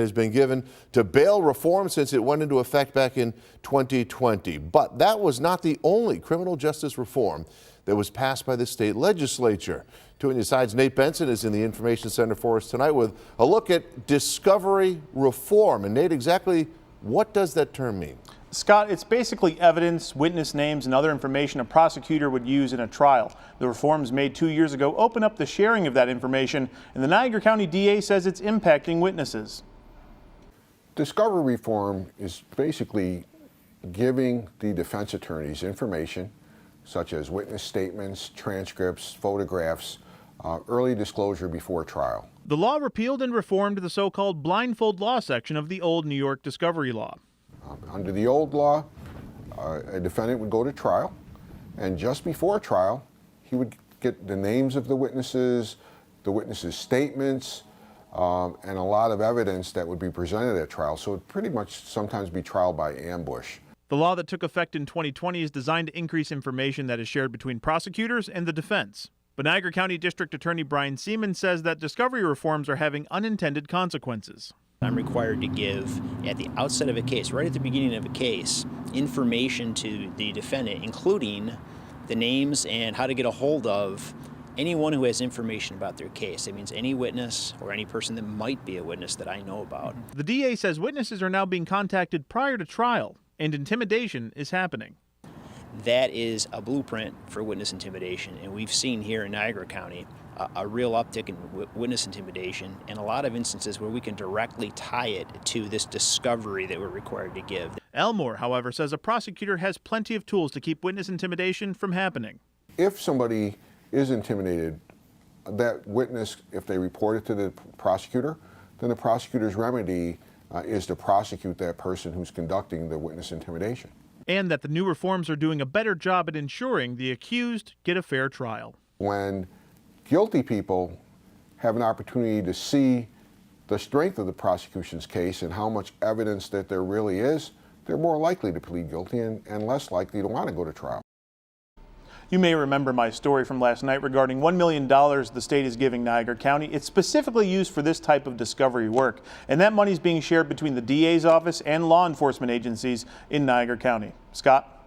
has been given to bail reform since it went into effect back in 2020. But that was not the only criminal justice reform that was passed by the state legislature. 2 on your sides, Nate Benson is in the Information Center for us tonight with a look at discovery reform. And Nate, exactly what does that term mean? Scott, it's basically evidence, witness names, and other information a prosecutor would use in a trial. The reforms made 2 years ago open up the sharing of that information, and the Niagara County DA says it's impacting witnesses. Discovery reform is basically giving the defense attorneys information such as witness statements, transcripts, photographs, early disclosure before trial. The law repealed and reformed the so-called blindfold law section of the old New York discovery law. Under the old law, a defendant would go to trial, and just before trial, he would get the names of the witnesses statements, and a lot of evidence that would be presented at trial. So it would pretty much sometimes be trial by ambush. The law that took effect in 2020 is designed to increase information that is shared between prosecutors and the defense. But Niagara County District Attorney Brian Seaman says that discovery reforms are having unintended consequences. I'm required to give, at the outset of a case, right at the beginning of a case, information to the defendant, including the names and how to get a hold of anyone who has information about their case. That means any witness or any person that might be a witness that I know about. The DA says witnesses are now being contacted prior to trial, and intimidation is happening. That is a blueprint for witness intimidation, and we've seen here in Niagara County a real uptick in witness intimidation, and a lot of instances where we can directly tie it to this discovery that we're required to give. Elmore, however, says a prosecutor has plenty of tools to keep witness intimidation from happening. If somebody is intimidated, that witness, if they report it to the prosecutor, then the prosecutor's remedy is to prosecute that person who's conducting the witness intimidation. And that the new reforms are doing a better job at ensuring the accused get a fair trial. When guilty people have an opportunity to see the strength of the prosecution's case and how much evidence that there really is, they're more likely to plead guilty and less likely to want to go to trial. You may remember my story from last night regarding $1 million the state is giving Niagara County. It's specifically used for this type of discovery work, and that money is being shared between the DA's office and law enforcement agencies in Niagara County. Scott?